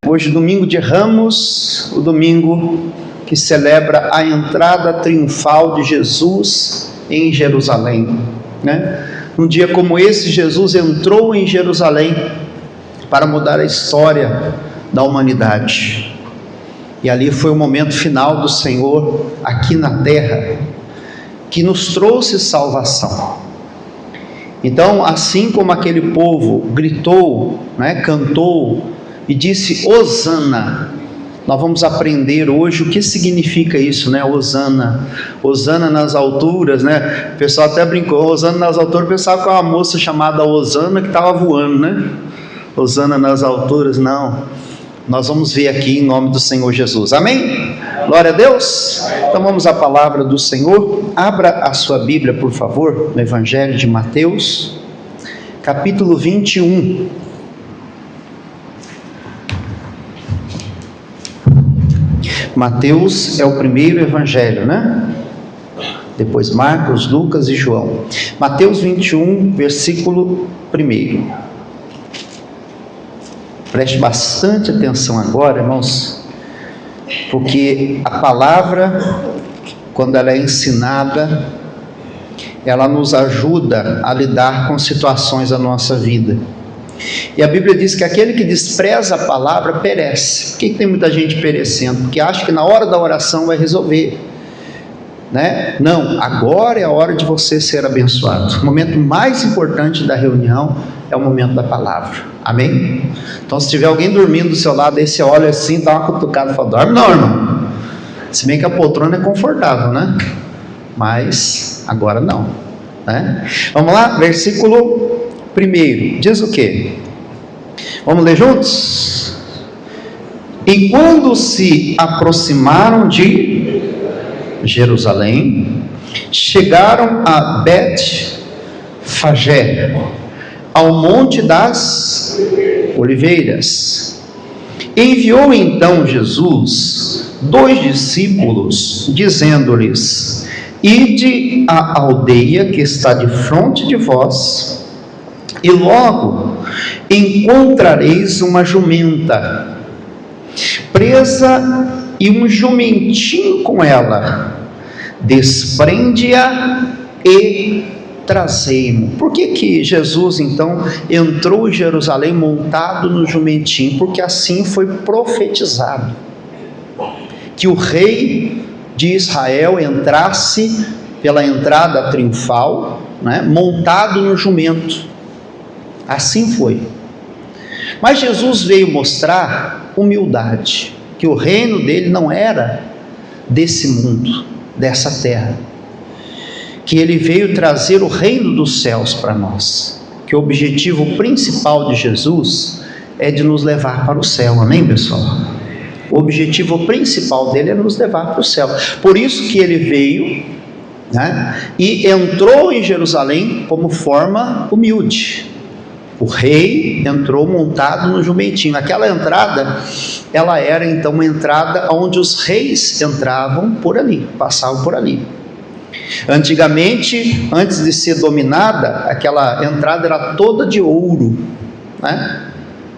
Hoje, domingo de Ramos, o domingo que celebra a entrada triunfal de Jesus em Jerusalém, né? Num dia como esse, Jesus entrou em Jerusalém para mudar a história da humanidade. E ali foi o momento final do Senhor aqui na terra, que nos trouxe salvação. Então, assim como aquele povo gritou, né, cantou e disse Hosana, nós vamos aprender hoje o que significa isso, né? Hosana, Hosana nas alturas, né? O pessoal até brincou, Hosana nas alturas, pensava que era uma moça chamada Hosana que estava voando, né? Hosana nas alturas, não. Nós vamos ver aqui em nome do Senhor Jesus, amém? Glória a Deus. Então vamos à palavra do Senhor. Abra a sua Bíblia, por favor, no Evangelho de Mateus, capítulo 21. Mateus é o primeiro evangelho, né? Depois Marcos, Lucas e João. Mateus 21, versículo 1. Preste bastante atenção agora, irmãos, porque a palavra, quando ela é ensinada, ela nos ajuda a lidar com situações da nossa vida. E a Bíblia diz que aquele que despreza a palavra perece. Por que tem muita gente perecendo? Porque acha que na hora da oração vai resolver, né? Não, agora é a hora de você ser abençoado. O momento mais importante da reunião é o momento da palavra, amém? Então, se tiver alguém dormindo do seu lado, aí você olha assim, dá uma cutucada e fala, dorme não, irmão. Se bem que a poltrona é confortável, né? Mas agora não, né? Vamos lá, versículo 1, diz o quê? Vamos ler juntos? E quando se aproximaram de Jerusalém, chegaram a Bet-Fagé, ao monte das Oliveiras. Enviou então Jesus 2 discípulos, dizendo-lhes: ide à aldeia que está defronte de vós, e logo encontrareis uma jumenta presa e um jumentinho com ela. Desprende-a e trazei-mo. Por que Jesus então entrou em Jerusalém montado no jumentinho? Porque assim foi profetizado, que o rei de Israel entrasse pela entrada triunfal, né, montado no jumento. Assim foi. Mas Jesus veio mostrar humildade, que o reino dele não era desse mundo, dessa terra, que ele veio trazer o reino dos céus para nós, que o objetivo principal de Jesus é de nos levar para o céu, amém, pessoal? O objetivo principal dele é nos levar para o céu. Por isso que ele veio, né, e entrou em Jerusalém como forma humilde. O rei entrou montado no jumentinho. Aquela entrada, ela era então uma entrada onde os reis entravam por ali, passavam por ali. Antigamente, antes de ser dominada, aquela entrada era toda de ouro, né?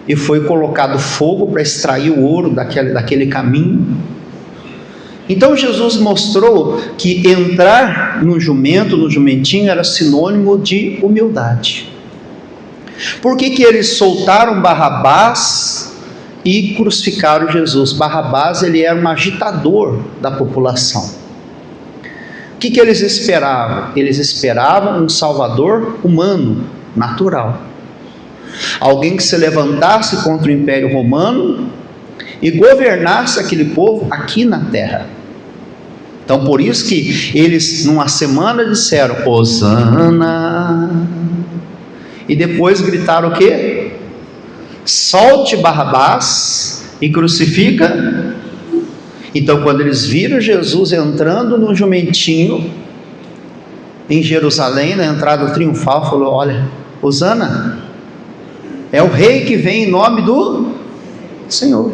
E foi colocado fogo para extrair o ouro daquele caminho. Então Jesus mostrou que entrar no jumento, no jumentinho, era sinônimo de humildade. Por que eles soltaram Barrabás e crucificaram Jesus? Barrabás, ele era um agitador da população. O que eles esperavam? Eles esperavam um salvador humano, natural. Alguém que se levantasse contra o Império Romano e governasse aquele povo aqui na terra. Então por isso que eles numa semana disseram Hosana, e depois gritaram o quê? Solte Barrabás e crucifica. Então quando eles viram Jesus entrando no jumentinho em Jerusalém, na entrada triunfal, falou: olha, Hosana, é o rei que vem em nome do Senhor.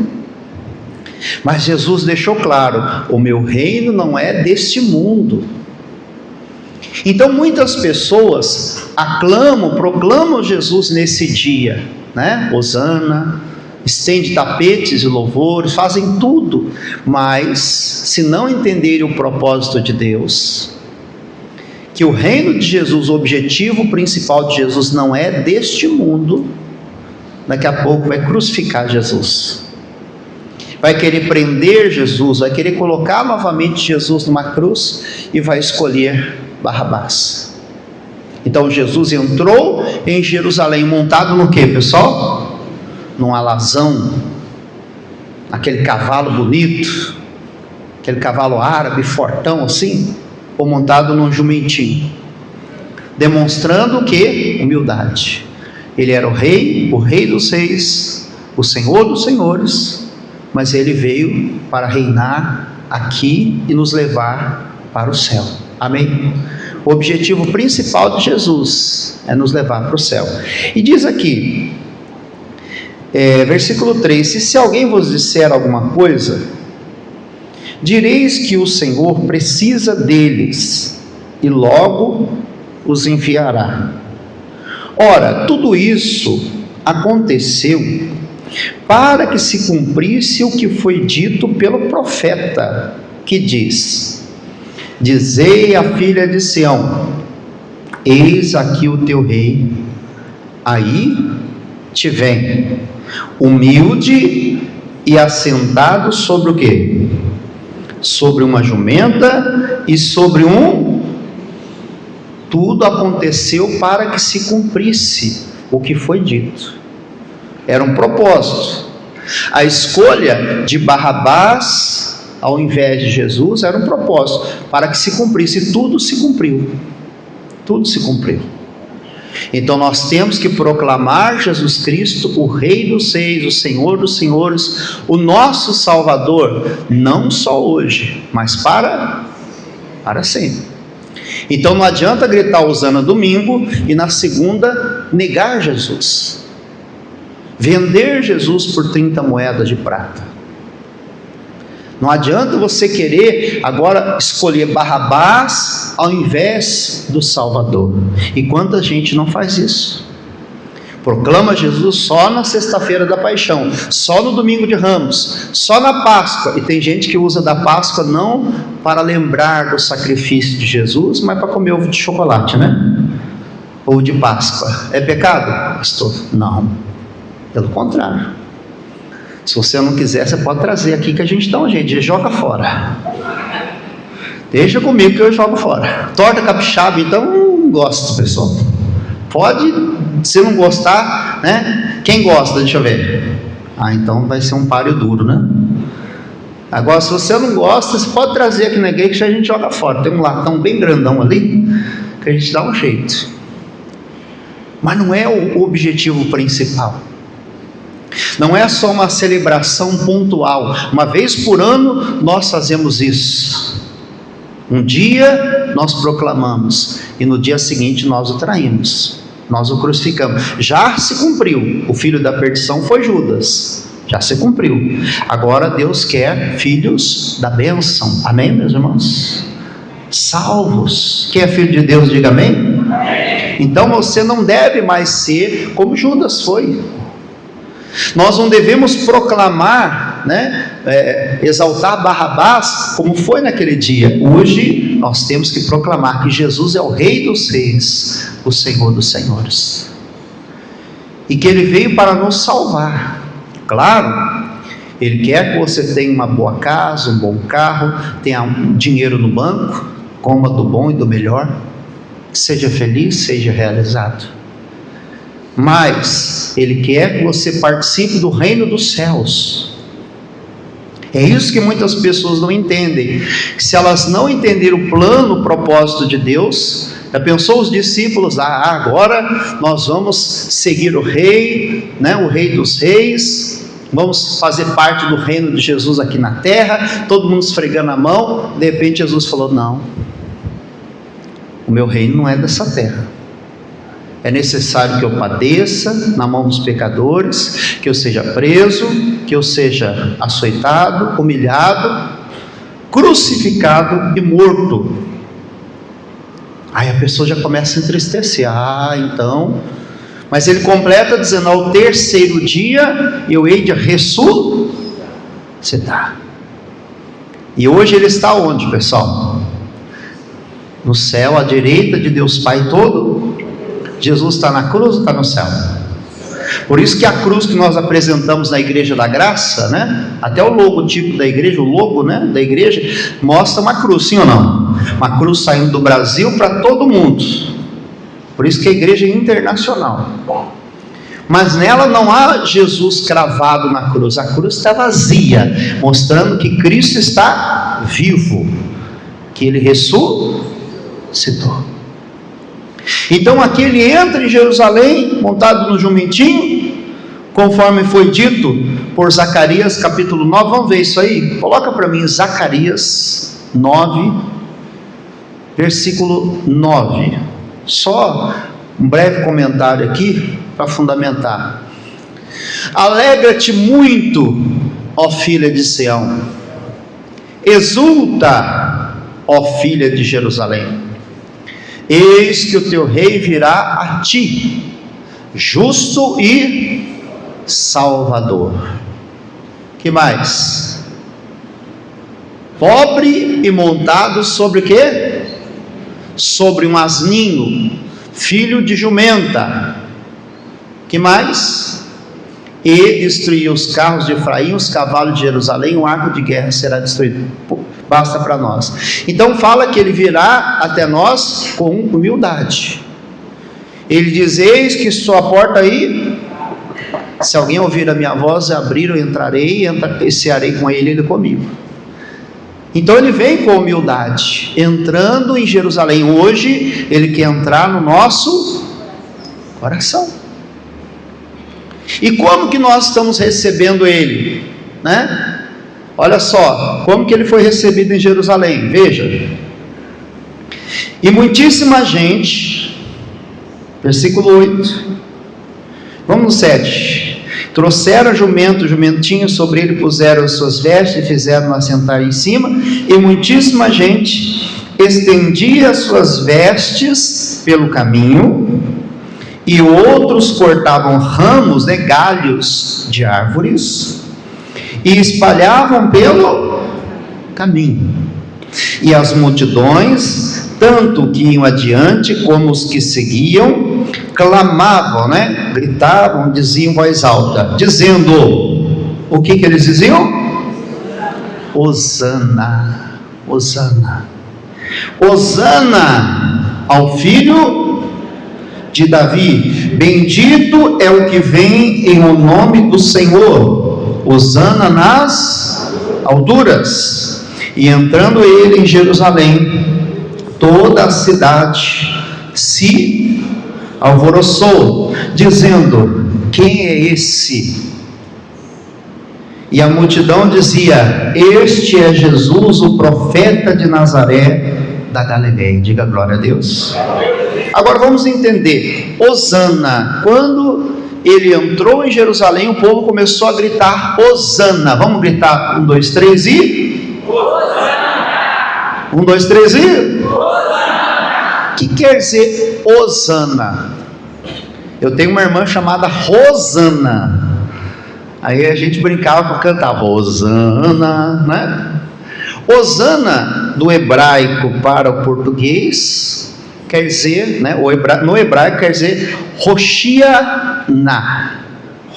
Mas Jesus deixou claro: o meu reino não é deste mundo. Então muitas pessoas aclamam, proclamam Jesus nesse dia, né? Hosana, estende tapetes e louvores, fazem tudo, mas se não entenderem o propósito de Deus, que o reino de Jesus, o objetivo principal de Jesus não é deste mundo, daqui a pouco vai crucificar Jesus, vai querer prender Jesus, vai querer colocar novamente Jesus numa cruz e vai escolher Barrabás. Então Jesus entrou em Jerusalém montado no que, pessoal? Num alazão, aquele cavalo bonito, aquele cavalo árabe fortão assim, ou montado num jumentinho, demonstrando o que? Humildade. Ele era o rei dos reis, o senhor dos senhores, mas ele veio para reinar aqui e nos levar para o céu. Amém? O objetivo principal de Jesus é nos levar para o céu. E diz aqui, versículo 3: se alguém vos disser alguma coisa, direis que o Senhor precisa deles e logo os enviará. Ora, tudo isso aconteceu para que se cumprisse o que foi dito pelo profeta, que diz: dizei à filha de Sião, eis aqui o teu rei, aí te vem, humilde e assentado sobre o quê? Sobre uma jumenta e sobre tudo aconteceu para que se cumprisse o que foi dito. Era um propósito. A escolha de Barrabás ao invés de Jesus era um propósito, para que se cumprisse, e tudo se cumpriu. Tudo se cumpriu. Então nós temos que proclamar Jesus Cristo, o Rei dos Reis, o Senhor dos Senhores, o nosso Salvador, não só hoje, mas para sempre. Então não adianta gritar hosana domingo e na segunda negar Jesus, vender Jesus por 30 moedas de prata. Não adianta você querer agora escolher Barrabás ao invés do Salvador. E quanta gente não faz isso? Proclama Jesus só na sexta-feira da paixão, só no domingo de Ramos, só na Páscoa. E tem gente que usa da Páscoa não para lembrar do sacrifício de Jesus, mas para comer ovo de chocolate, né? Ovo de Páscoa. É pecado, pastor? Não, pelo contrário. Se você não quiser, você pode trazer aqui que a gente dá um jeito, joga fora. Deixa comigo que eu jogo fora. Torta capixaba, então, não gosto, pessoal. Pode, se não gostar, né? Quem gosta? Deixa eu ver. Então vai ser um páreo duro, né? Agora, se você não gosta, você pode trazer aqui na igreja que a gente joga fora. Tem um latão bem grandão ali, que a gente dá um jeito. Mas não é o objetivo principal. Não é só uma celebração pontual. Uma vez por ano nós fazemos isso. Um dia nós proclamamos e no dia seguinte nós o traímos, nós o crucificamos. Já se cumpriu. O filho da perdição foi Judas. Já se cumpriu. Agora Deus quer filhos da bênção. Amém, meus irmãos? Salvos. Quem é filho de Deus, diga amém. Então você não deve mais ser como Judas foi. Nós não devemos proclamar, exaltar Barrabás como foi naquele dia. Hoje nós temos que proclamar que Jesus é o Rei dos Reis, o Senhor dos Senhores, e que Ele veio para nos salvar. Claro, Ele quer que você tenha uma boa casa, um bom carro, tenha dinheiro no banco, coma do bom e do melhor, seja feliz, seja realizado. Mas Ele quer que você participe do reino dos céus. É isso que muitas pessoas não entendem. Se elas não entenderem o plano, o propósito de Deus, já pensou os discípulos? Agora nós vamos seguir o rei, o Rei dos Reis, vamos fazer parte do reino de Jesus aqui na terra, todo mundo esfregando a mão. De repente Jesus falou: não, o meu reino não é dessa terra. É necessário que eu padeça na mão dos pecadores, que eu seja preso, que eu seja açoitado, humilhado, crucificado e morto. Aí a pessoa já começa a entristecer. Então, mas ele completa dizendo: ao terceiro dia eu hei de ressuscitar. E hoje ele está onde, pessoal? No céu, à direita de Deus Pai todo. Jesus está na cruz ou está no céu? Por isso que a cruz que nós apresentamos na Igreja da Graça, né? Até o logotipo da igreja, o logo, né, da igreja, mostra uma cruz, sim ou não? Uma cruz saindo do Brasil para todo mundo. Por isso que a igreja é internacional. Mas nela não há Jesus cravado na cruz. A cruz está vazia, mostrando que Cristo está vivo, que Ele ressuscitou. Então aqui ele entra em Jerusalém, montado no jumentinho, conforme foi dito por Zacarias, capítulo 9. Vamos ver isso aí? Coloca para mim Zacarias 9, versículo 9. Só um breve comentário aqui para fundamentar. Alegra-te muito, ó filha de Sião, exulta, ó filha de Jerusalém. Eis que o teu rei virá a ti, justo e salvador. Que mais? Pobre e montado sobre o quê? Sobre um asninho, filho de jumenta. Que mais? E destruiu os carros de Efraim, os cavalos de Jerusalém, o arco de guerra será destruído. Basta para nós. Então fala que ele virá até nós com humildade. Ele diz: eis que estou à porta aí, se alguém ouvir a minha voz e abrir, eu entrarei e cearei com ele, ele comigo. Então ele vem com humildade, entrando em Jerusalém. Hoje ele quer entrar no nosso coração. E como que nós estamos recebendo ele, né? Olha só, como que ele foi recebido em Jerusalém, veja. E muitíssima gente, versículo 8, vamos no 7, trouxeram jumento, jumentinho, sobre ele puseram as suas vestes e fizeram-no assentar em cima, e muitíssima gente estendia as suas vestes pelo caminho, e outros cortavam ramos, né, galhos de árvores, e espalhavam pelo caminho. E as multidões, tanto que iam adiante como os que seguiam, clamavam, né? Gritavam, diziam em voz alta, dizendo, o que eles diziam? Hosana, Hosana, Hosana ao filho de Davi, bendito é o que vem em o nome do Senhor, Hosana nas alturas. E entrando ele em Jerusalém, toda a cidade se alvoroçou, dizendo, quem é esse? E a multidão dizia, este é Jesus, o profeta de Nazaré da Galileia. Diga glória a Deus. Agora vamos entender, Hosana, quando ele entrou em Jerusalém, o povo começou a gritar Hosana. Vamos gritar, 1, 2, 3 e Hosana. 1, 2, 3 e Hosana. O que quer dizer Hosana? Eu tenho uma irmã chamada Rosana. Aí a gente brincava, cantava Hosana, né? Hosana, do hebraico para o português, quer dizer, né, no hebraico quer dizer Hoshiana,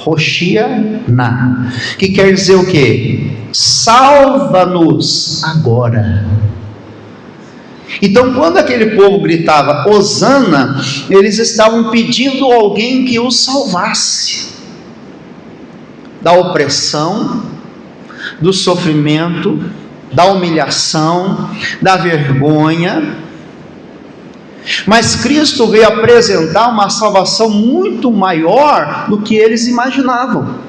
Hoshiana, que quer dizer o quê? Salva-nos agora. Então quando aquele povo gritava Hosana, eles estavam pedindo a alguém que os salvasse da opressão, do sofrimento, da humilhação, da vergonha. Mas Cristo veio apresentar uma salvação muito maior do que eles imaginavam.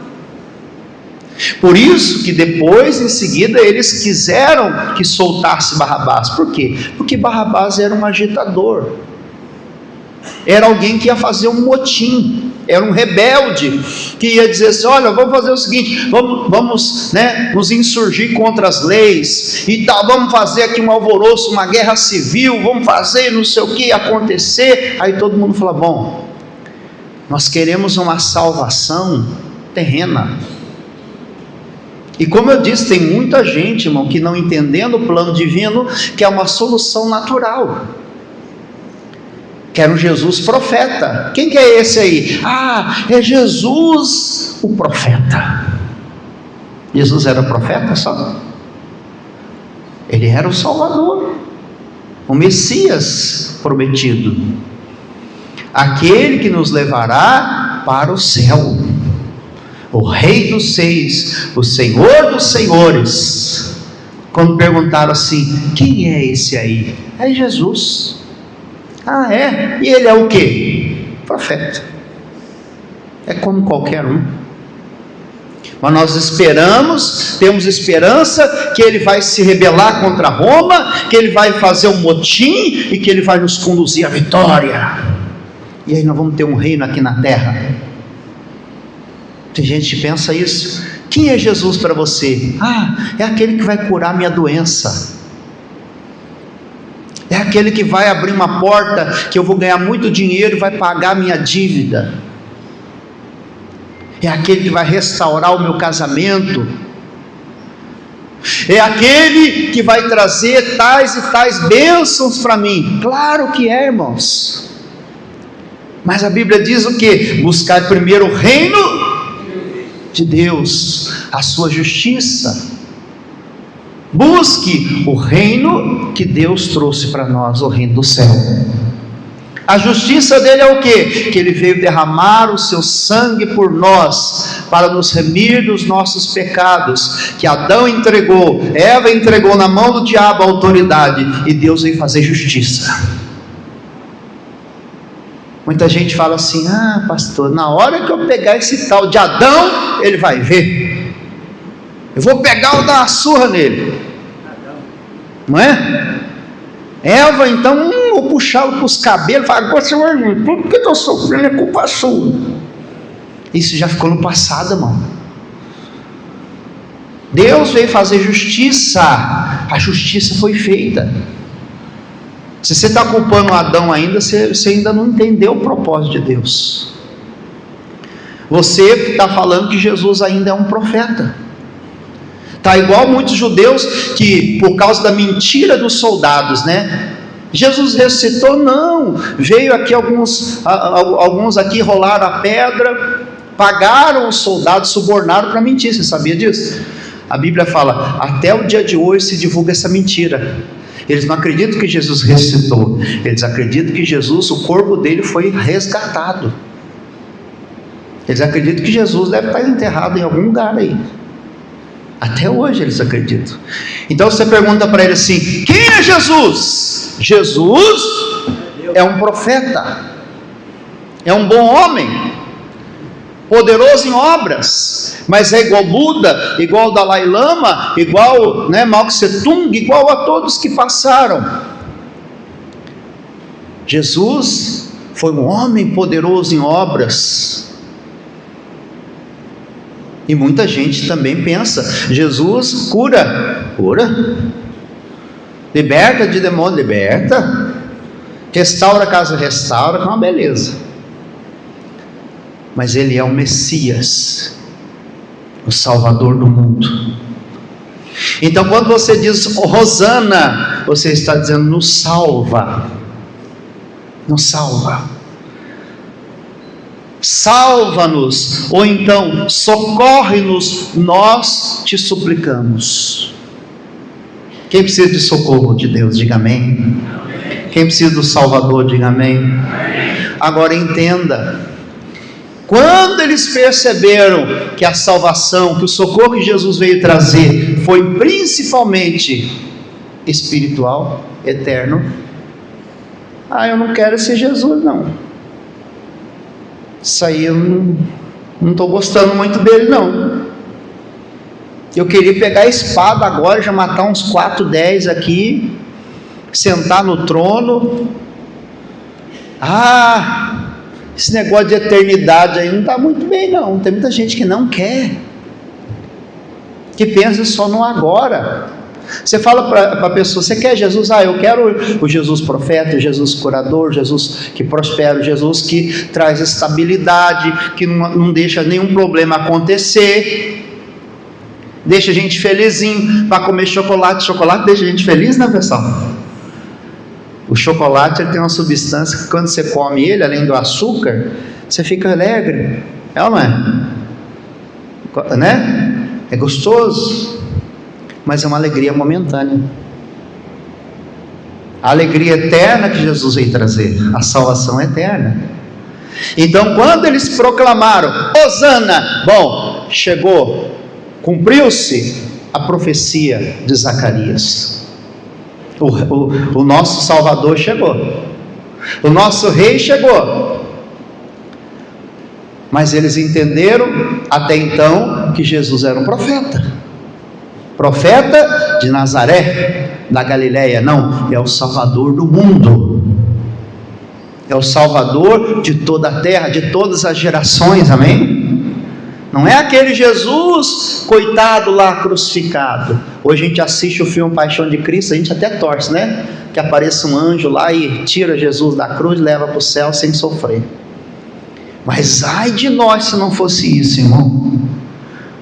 Por isso que depois, em seguida, eles quiseram que soltasse Barrabás. Por quê? Porque Barrabás era um agitador, era alguém que ia fazer um motim, Era um rebelde que ia dizer assim: olha, vamos fazer o seguinte, vamos nos insurgir contra as leis e tal, vamos fazer aqui um alvoroço, uma guerra civil, vamos fazer não sei o que acontecer. Aí todo mundo fala: bom, nós queremos uma salvação terrena. E como eu disse, tem muita gente, irmão, que não entendendo o plano divino, quer uma solução natural, quer um Jesus profeta. Quem que é esse aí? É Jesus o profeta. Jesus era profeta só? Ele era o Salvador, o Messias prometido, aquele que nos levará para o céu, o Rei dos Seis, o Senhor dos Senhores. Quando perguntaram assim: quem é esse aí? É Jesus. É? E ele é o quê? Profeta. É como qualquer um. Mas nós temos esperança que ele vai se rebelar contra Roma, que ele vai fazer um motim e que ele vai nos conduzir à vitória. E aí nós vamos ter um reino aqui na terra. Tem gente que pensa isso. Quem é Jesus para você? É aquele que vai curar minha doença. É aquele que vai abrir uma porta que eu vou ganhar muito dinheiro e vai pagar minha dívida. É aquele que vai restaurar o meu casamento. É aquele que vai trazer tais e tais bênçãos para mim. Claro que é, irmãos. Mas a Bíblia diz o quê? Buscar primeiro o reino de Deus, a sua justiça. Busque o reino que Deus trouxe para nós, o reino do céu. A justiça dele é o quê? Que ele veio derramar o seu sangue por nós, para nos remir dos nossos pecados, que Adão entregou, Eva entregou na mão do diabo a autoridade, e Deus veio fazer justiça. Muita gente fala assim: pastor, na hora que eu pegar esse tal de Adão, ele vai ver, eu vou pegar, dar uma surra nele, não é? Eva, então, vou puxá-lo para os cabelos, falar: agora você vai ver, tudo que eu estou sofrendo é culpa sua. Isso já ficou no passado, irmão. Deus veio fazer justiça, a justiça foi feita. Se você está culpando Adão ainda, você ainda não entendeu o propósito de Deus. Você está falando que Jesus ainda é um profeta. Está igual muitos judeus que, por causa da mentira dos soldados, Jesus ressuscitou. Não, veio aqui alguns aqui rolaram a pedra, pagaram os soldados, subornaram para mentir. Você sabia disso? A Bíblia fala: até o dia de hoje se divulga essa mentira. Eles não acreditam que Jesus ressuscitou, eles acreditam que Jesus, o corpo dele foi resgatado. Eles acreditam que Jesus deve estar enterrado em algum lugar aí. Até hoje eles acreditam. Então você pergunta para ele assim: quem é Jesus? Jesus é um profeta, é um bom homem, poderoso em obras, mas é igual Buda, igual Dalai Lama, igual Mao Tse Tung, igual a todos que passaram. Jesus foi um homem poderoso em obras. E muita gente também pensa: Jesus cura, liberta de demônio, liberta, restaura a casa, restaura, que é uma beleza. Mas ele é o Messias, o Salvador do mundo. Então quando você diz Hosana, você está dizendo: nos salva, nos salva, salva-nos, ou então socorre-nos, nós te suplicamos. Quem precisa de socorro de Deus, diga amém. Quem precisa do Salvador, diga amém. Agora entenda: quando eles perceberam que a salvação, que o socorro que Jesus veio trazer foi principalmente espiritual, eterno, eu não quero esse Jesus não, isso aí eu não estou gostando muito dele não. Eu queria pegar a espada agora, já matar uns 4, 10 aqui, sentar no trono. Esse negócio de eternidade aí não está muito bem não. Tem muita gente que não quer, que pensa só no agora. Você fala para a pessoa, você quer Jesus? Eu quero o Jesus profeta, o Jesus curador, Jesus que prospera, o Jesus que traz estabilidade, que não deixa nenhum problema acontecer, deixa a gente felizinho para comer chocolate. Chocolate deixa a gente feliz, né, pessoal? O chocolate, ele tem uma substância que quando você come ele, além do açúcar, você fica alegre, é ou não é? Né? É gostoso, mas é uma alegria momentânea. A alegria eterna que Jesus veio trazer, a salvação eterna. Então, quando eles proclamaram Hosana, bom, chegou, cumpriu-se a profecia de Zacarias. O nosso Salvador chegou, o nosso Rei chegou. Mas eles entenderam até então que Jesus era um profeta de Nazaré, da Galileia. Não, é o Salvador do mundo, é o Salvador de toda a terra, de todas as gerações, amém? Não é aquele Jesus, coitado lá, crucificado. Hoje a gente assiste o filme Paixão de Cristo, a gente até torce, né? Que apareça um anjo lá e tira Jesus da cruz e leva para o céu sem sofrer. Mas ai de nós se não fosse isso, irmão.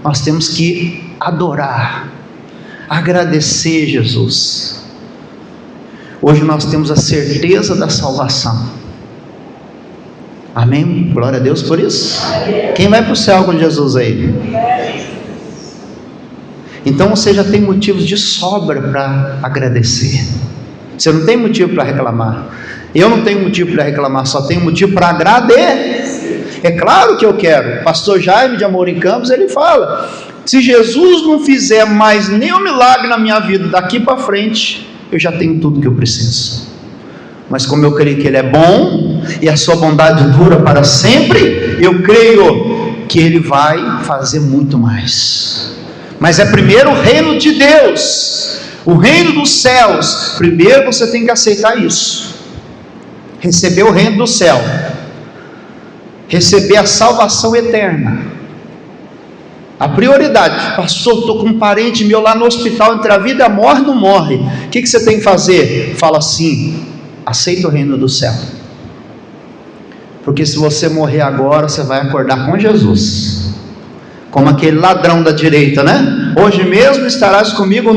Nós temos que adorar, agradecer Jesus. Hoje nós temos a certeza da salvação. Amém? Glória a Deus por isso. Quem vai para o céu com Jesus aí? Então você já tem motivos de sobra para agradecer. Você não tem motivo para reclamar. Eu não tenho motivo para reclamar, só tenho motivo para agradecer. É claro que eu quero. Pastor Jaime de Amor em Campos, ele fala: se Jesus não fizer mais nenhum milagre na minha vida daqui para frente, eu já tenho tudo que eu preciso. Mas como eu creio que Ele é bom e a sua bondade dura para sempre, eu creio que Ele vai fazer muito mais. Mas é primeiro o reino de Deus, o reino dos céus. Primeiro você tem que aceitar isso, receber o reino do céu, receber a salvação eterna. A prioridade: pastor, estou com um parente meu lá no hospital, entre a vida e a morte, não morre. O que você tem que fazer? Fala assim: aceita o reino do céu, porque se você morrer agora, você vai acordar com Jesus, como aquele ladrão da direita, né? Hoje mesmo estarás comigo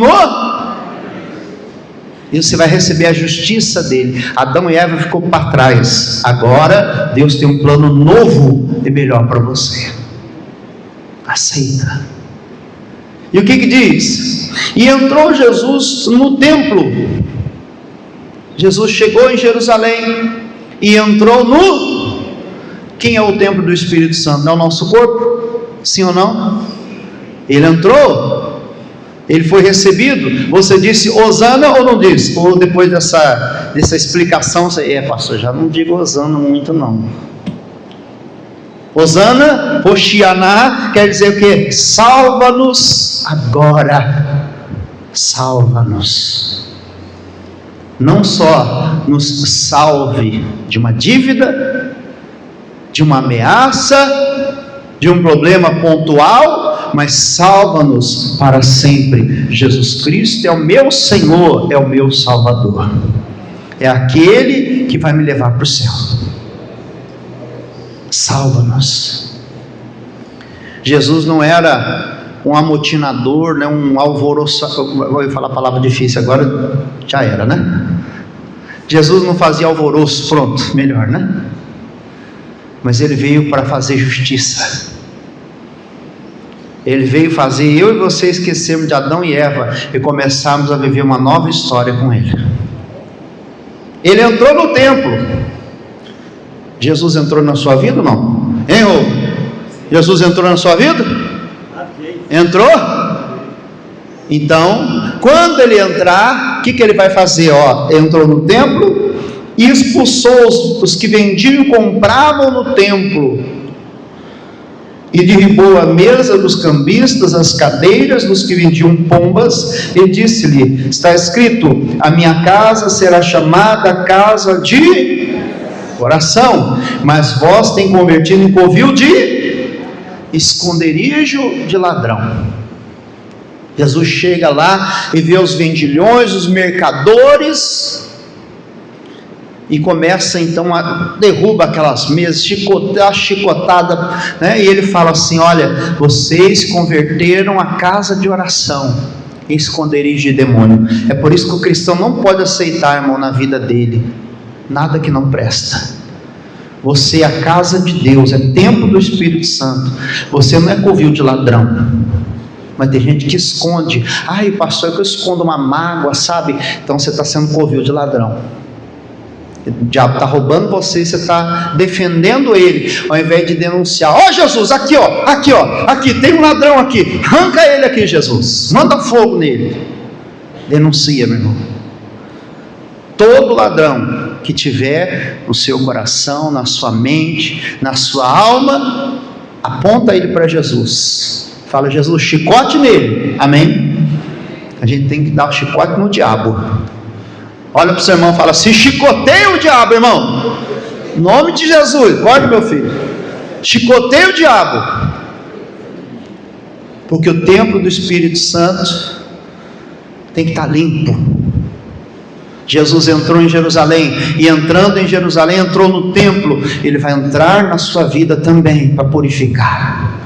e você vai receber a justiça dele. Adão e Eva ficou para trás, agora Deus tem um plano novo e melhor para você. Aceita. E o que diz? E entrou Jesus no templo. Jesus chegou em Jerusalém e entrou no... Quem é o templo do Espírito Santo? Não é o nosso corpo? Sim ou não? Ele entrou, ele foi recebido. Você disse Hosana ou não disse? Ou depois dessa explicação você... pastor, já não digo Hosana muito não. Hosana, Hoshianá, quer dizer o quê? Salva-nos agora. Salva-nos. Não só nos salve de uma dívida, de uma ameaça, de um problema pontual, mas salva-nos para sempre. Jesus Cristo é o meu Senhor, é o meu Salvador, é aquele que vai me levar para o céu. Salva-nos. Jesus não era um amotinador, né, um alvoroçador. Vou falar a palavra difícil agora, já era, né? Jesus não fazia alvoroço, pronto, melhor, né? Mas ele veio para fazer justiça. Ele veio fazer eu e você esquecermos de Adão e Eva e começarmos a viver uma nova história com ele. Ele entrou no templo. Jesus entrou na sua vida ou não? Hein, Rô? Jesus entrou na sua vida? Entrou? Então, quando ele entrar, o que ele vai fazer? Entrou no templo e expulsou os que vendiam e compravam no templo, e derribou a mesa dos cambistas, as cadeiras dos que vendiam pombas, e disse-lhe: está escrito, a minha casa será chamada casa de... oração, mas vós tem convertido em covil de esconderijo de ladrão. Jesus chega lá e vê os vendilhões, os mercadores, e começa então a derruba aquelas mesas, chicotada, né? E ele fala assim: olha, vocês converteram a casa de oração em esconderijo de demônio. É por isso que o cristão não pode aceitar, irmão, na vida dele nada que não presta. Você é a casa de Deus, é templo do Espírito Santo. Você não é covil de ladrão. Mas tem gente que esconde. Ai, pastor, é que eu escondo uma mágoa, sabe? Então você está sendo covil de ladrão. O diabo está roubando você, você está defendendo ele, ao invés de denunciar. Ó, Jesus, aqui, tem um ladrão aqui, arranca ele aqui, Jesus, manda fogo nele. Denuncia, meu irmão. Todo ladrão que tiver no seu coração, na sua mente, na sua alma, aponta ele para Jesus. Fala: Jesus, chicote nele. Amém? A gente tem que dar o chicote no diabo. Olha para o seu irmão e fala: se chicoteia o diabo, irmão, em nome de Jesus. Acorda, meu filho, chicoteia o diabo, porque o templo do Espírito Santo tem que estar limpo. Jesus entrou em Jerusalém, e entrando em Jerusalém, entrou no templo. Ele vai entrar na sua vida também, para purificar.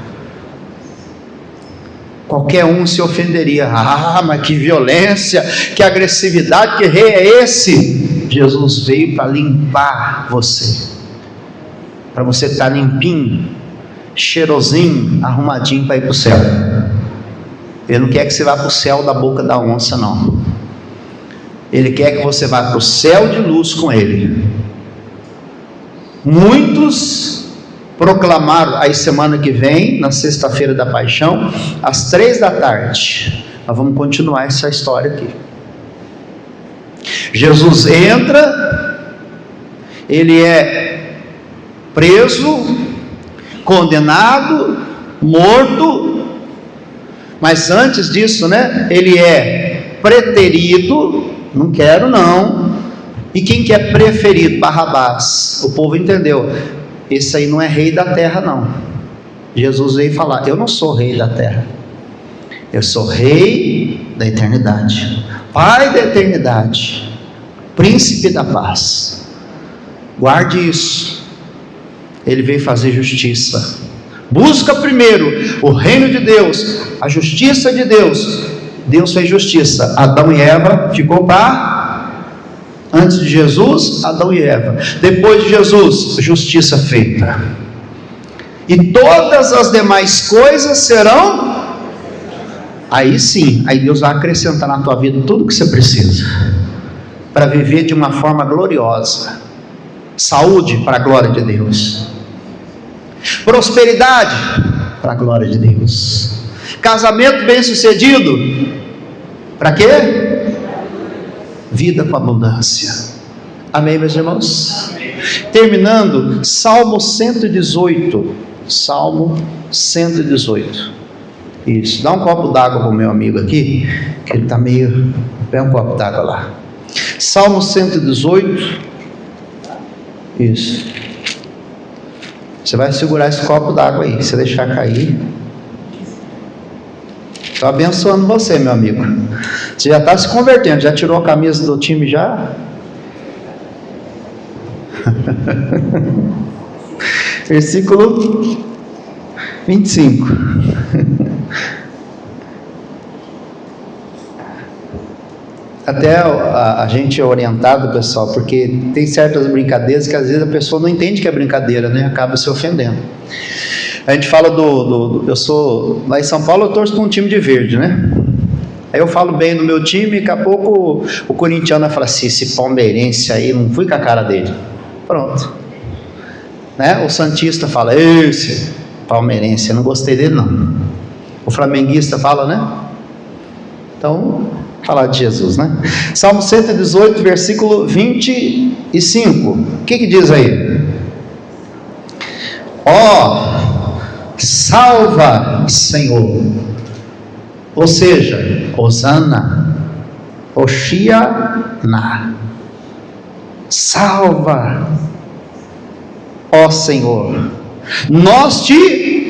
Qualquer um se ofenderia. Ah, mas que violência, que agressividade, que rei é esse? Jesus veio para limpar você, para você estar limpinho, cheirosinho, arrumadinho para ir para o céu. Ele não quer que você vá para o céu da boca da onça, não. Ele quer que você vá para o céu de luz com Ele. Muitos proclamaram, aí semana que vem, na sexta-feira da paixão, às 15h, nós vamos continuar essa história aqui. Jesus entra, ele é preso, condenado, morto, mas antes disso, né, ele é preterido, não quero não. E quem que é preferido? Barrabás. O povo entendeu, esse aí não é rei da terra não. Jesus veio falar: eu não sou rei da terra, eu sou rei da eternidade, pai da eternidade, príncipe da paz. Guarde isso. Ele veio fazer justiça. Busca primeiro o reino de Deus, a justiça de Deus. Deus fez justiça. Adão e Eva ficou para antes de Jesus, Adão e Eva. Depois de Jesus, justiça feita. E todas as demais coisas serão. Aí sim, aí Deus vai acrescentar na tua vida tudo que você precisa para viver de uma forma gloriosa. Saúde para a glória de Deus, prosperidade para a glória de Deus, casamento bem sucedido. Para quê? Vida com abundância. Amém, meus irmãos? Amém. Terminando, Salmo 118. Salmo 118. Isso. Dá um copo d'água para o meu amigo aqui, que ele está meio. Pega um copo d'água lá. Salmo 118. Isso. Você vai segurar esse copo d'água aí. Se deixar cair. Estou abençoando você, meu amigo. Você já está se convertendo, já tirou a camisa do time já? Versículo 25. Até a gente é orientado, pessoal, porque tem certas brincadeiras que às vezes a pessoa não entende que é brincadeira, né? Acaba se ofendendo. A gente fala eu sou, lá em São Paulo eu torço para um time de verde, né? Aí eu falo bem do meu time, e daqui a pouco o corintiano vai falar assim: esse palmeirense aí, não fui com a cara dele. Pronto. Né? O santista fala: esse palmeirense, eu não gostei dele não. O flamenguista fala, né? Então, falar de Jesus, né? Salmo 118, versículo 25. O que diz aí? Ó, salva, Senhor. Ou seja, Hosana, Hoshiana, salva. ó Senhor, nós te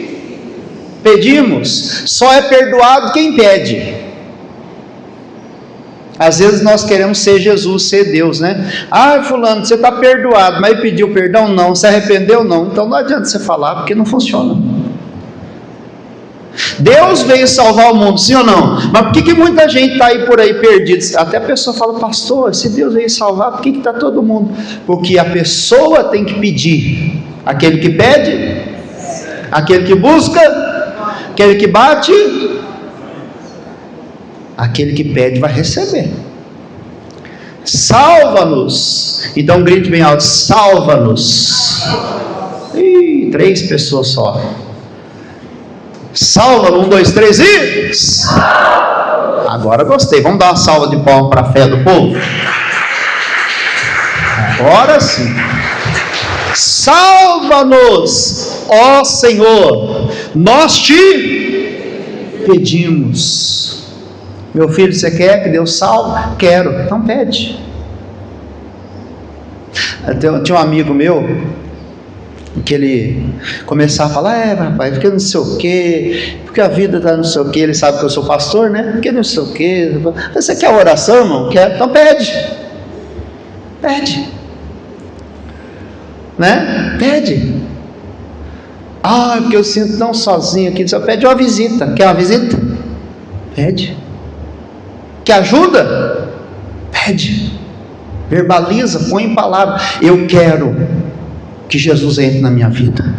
pedimos. Só é perdoado quem pede. Às vezes nós queremos ser Jesus, ser Deus, né? Ah, fulano, você está perdoado, mas pediu perdão? Não. Se arrependeu? Não. Então não adianta você falar, porque não funciona. Deus veio salvar o mundo, sim ou não? Mas por que muita gente está aí por aí perdido? Até a pessoa fala, pastor, se Deus veio salvar, por que está todo mundo? Porque a pessoa tem que pedir. Aquele que pede, aquele que busca, aquele que bate, aquele que pede vai receber. Salva-nos. Então grite bem alto, salva-nos. Ih, 3 pessoas só. Salva, 1, 2, 3 e... Agora gostei. Vamos dar uma salva de palmas para a fé do povo? Agora sim. Salva-nos, ó Senhor, nós te pedimos. Meu filho, você quer que Deus salve? Quero. Então pede. Tinha um amigo meu que ele começava a falar, rapaz, porque não sei o que, porque a vida está não sei o que, ele sabe que eu sou pastor, né? Porque não sei o que. Você quer oração, não? Quer? Então pede. Né? Pede. Ah, porque eu sinto tão sozinho aqui. Só pede uma visita. Quer uma visita? Pede. Quer ajuda? Pede. Verbaliza, põe em palavra. Eu quero que Jesus entre na minha vida.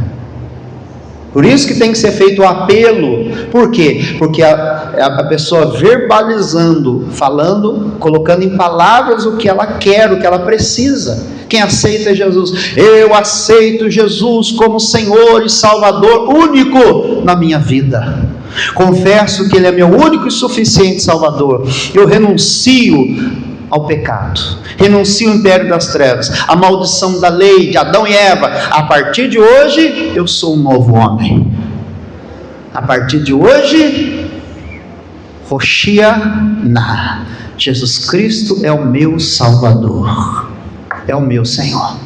Por isso que tem que ser feito o apelo. Por quê? Porque a pessoa verbalizando, falando, colocando em palavras o que ela quer, o que ela precisa. Quem aceita Jesus, eu aceito Jesus como Senhor e Salvador único na minha vida. Confesso que Ele é meu único e suficiente Salvador. Eu renuncio ao pecado, renuncio ao império das trevas, à maldição da lei de Adão e Eva. A partir de hoje eu sou um novo homem. A partir de hoje, Hoshiana, Jesus Cristo é o meu Salvador, é o meu Senhor.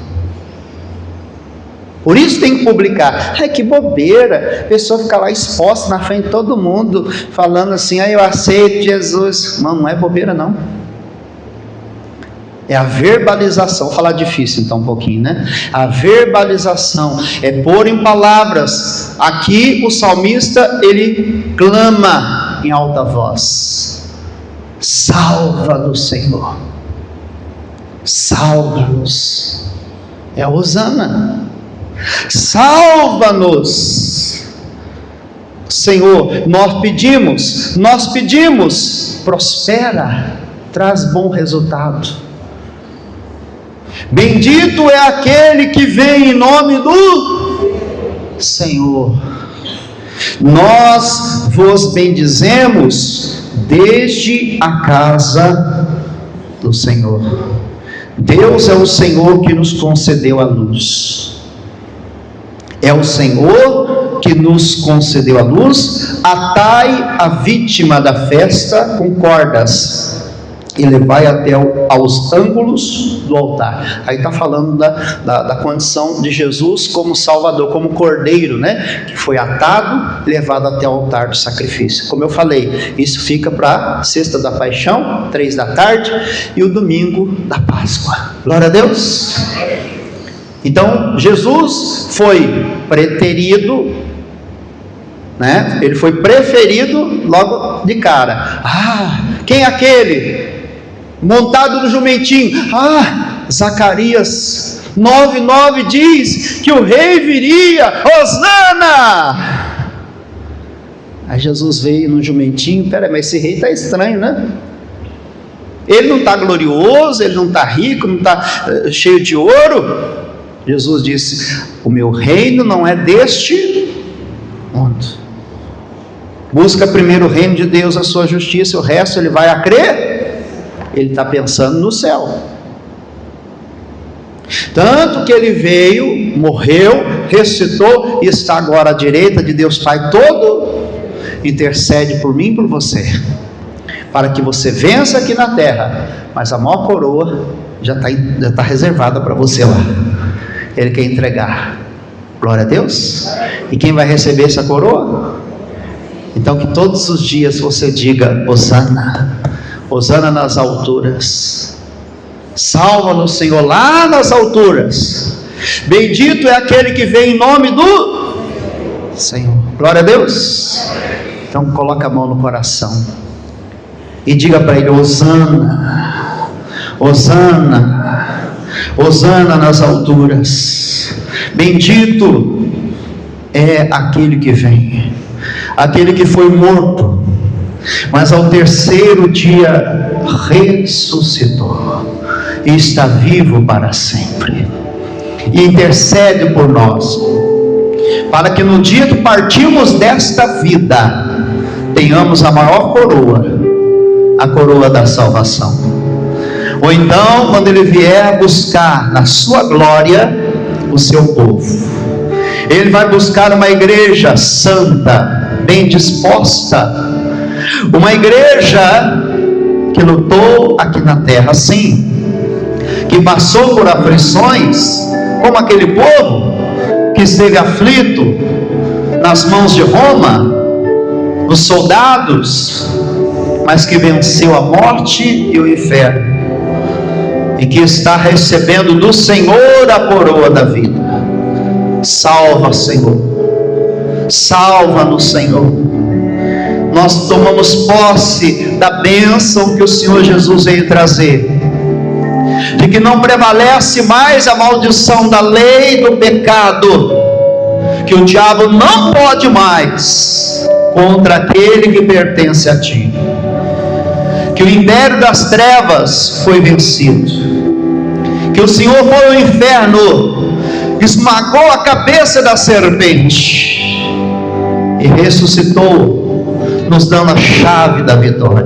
Por isso tem que publicar. Ai, que bobeira, a pessoa fica lá exposta na frente de todo mundo, falando assim, eu aceito Jesus. Não é bobeira não. É a verbalização. Vou falar difícil então um pouquinho, né? A verbalização é pôr em palavras. Aqui o salmista, ele clama em alta voz: salva-nos, Senhor, salva-nos. É a hosana. Salva-nos, Senhor. Nós pedimos, prospera, traz bom resultado. Bendito é aquele que vem em nome do Senhor. Nós vos bendizemos desde a casa do Senhor. Deus é o Senhor que nos concedeu a luz. É o Senhor que nos concedeu a luz. Atai a vítima da festa com cordas e levai até aos ângulos do altar. Aí está falando da condição de Jesus como Salvador, como Cordeiro, né? Que foi atado, levado até o altar do sacrifício. Como eu falei, isso fica para sexta da paixão, 3 da tarde, e o domingo da Páscoa. Glória a Deus. Então Jesus foi preterido, né? Ele foi preferido logo de cara. Quem é aquele? Montado no jumentinho. Zacarias 9:9 diz que o rei viria. Hosana! Aí Jesus veio no jumentinho. Peraí, mas esse rei está estranho, né? Ele não está glorioso, ele não está rico, não está cheio de ouro. Jesus disse: o meu reino não é deste mundo. Busca primeiro o reino de Deus, a sua justiça, o resto ele vai a crer. Ele está pensando no céu. Tanto que ele veio, morreu, ressuscitou e está agora à direita de Deus Pai todo, intercede por mim e por você, para que você vença aqui na terra, mas a maior coroa já está reservada para você lá. Ele quer entregar Glória a Deus. E quem vai receber essa coroa? Então que todos os dias você diga: Hosana, Hosana nas alturas. Salva-nos, Senhor, lá nas alturas. Bendito é aquele que vem em nome do Senhor. Glória a Deus. Então coloca a mão no coração e diga para ele: Hosana, Hosana, Hosana nas alturas. Bendito é aquele que vem, aquele que foi morto, mas ao terceiro dia ressuscitou e está vivo para sempre, e intercede por nós, para que no dia que partimos desta vida, tenhamos a maior coroa, a coroa da salvação. Ou então, quando Ele vier buscar na sua glória o seu povo, Ele vai buscar uma igreja santa, bem disposta, uma igreja que lutou aqui na terra, sim, que passou por aflições, como aquele povo que esteve aflito nas mãos de Roma, os soldados, mas que venceu a morte e o inferno, e que está recebendo do Senhor a coroa da vida. Salva, Senhor, salva-nos, Senhor. Nós tomamos posse da bênção que o Senhor Jesus veio trazer, de que não prevalece mais a maldição da lei do pecado, que o diabo não pode mais contra aquele que pertence a ti, que o império das trevas foi vencido, que o Senhor foi ao inferno, esmagou a cabeça da serpente e ressuscitou, nos dando a chave da vitória.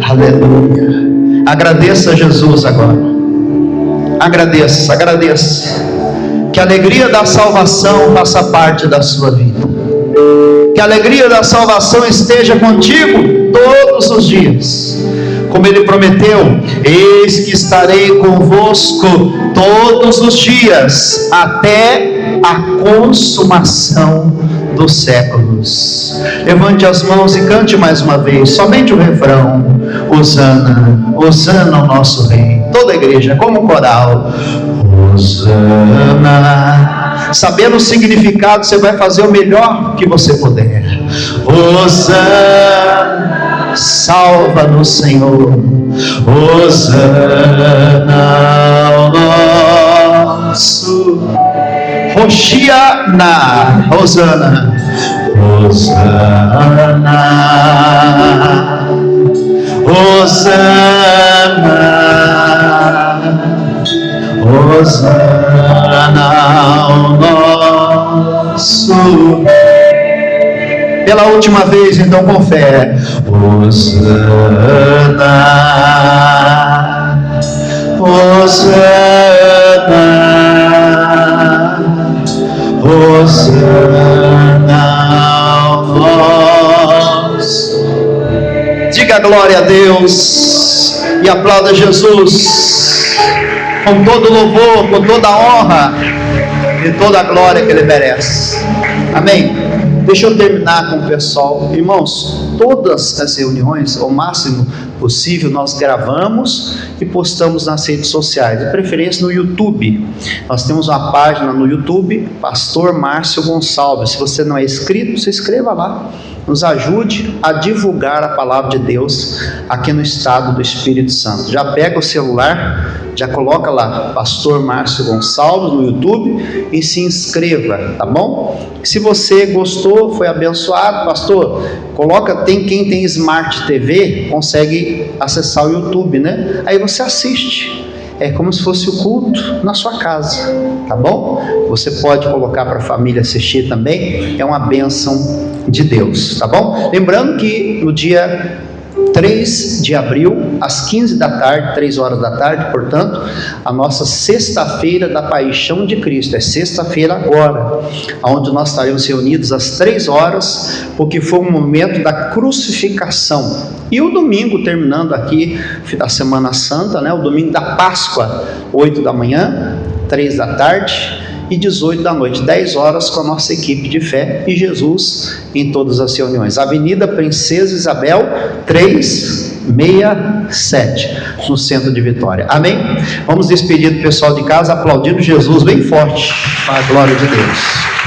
Aleluia. Agradeça a Jesus agora. Agradeça, agradeça. Que a alegria da salvação faça parte da sua vida. Que a alegria da salvação esteja contigo todos os dias. Como Ele prometeu: eis que estarei convosco todos os dias, até a consumação dos séculos. Levante as mãos e cante mais uma vez, somente o refrão: Hosana, Hosana ao nosso Rei. Toda a igreja, como um coral: Hosana. Sabendo o significado, você vai fazer o melhor que você puder. Hosana, salva-nos, Senhor. Hosana ao nosso Hoshiana, Hosana, Hosana, Hosana, Hosana ao nosso. Pela última vez, então, com fé: Hosana, Hosana, Hosana ao nosso. Diga glória a Deus e aplauda Jesus com todo louvor, com toda honra e toda a glória que Ele merece. Amém? Deixa eu terminar com o pessoal. Irmãos, todas as reuniões, ao máximo possível, nós gravamos e postamos nas redes sociais, de preferência no YouTube. Nós temos uma página no YouTube, Pastor Márcio Gonçalves. Se você não é inscrito, se inscreva lá. Nos ajude a divulgar a palavra de Deus aqui no estado do Espírito Santo. Já pega o celular, já coloca lá Pastor Márcio Gonçalves no YouTube e se inscreva, tá bom? Se você gostou, foi abençoado, pastor, coloca, quem tem Smart TV consegue acessar o YouTube, né? Aí você assiste. É como se fosse o culto na sua casa, tá bom? Você pode colocar para a família assistir também, é uma bênção de Deus, tá bom? Lembrando que no dia 3 de abril, às 15 da tarde, 3 horas da tarde, portanto, a nossa sexta-feira da Paixão de Cristo, é sexta-feira agora, onde nós estaremos reunidos às 3 horas, porque foi um momento da crucificação. E o domingo, terminando aqui da Semana Santa, né, o domingo da Páscoa, 8 da manhã, 3 da tarde, e 18 da noite, 10 horas, com a nossa equipe de fé e Jesus em todas as reuniões. Avenida Princesa Isabel 367, no centro de Vitória. Amém? Vamos despedir do pessoal de casa aplaudindo Jesus bem forte, para a glória de Deus.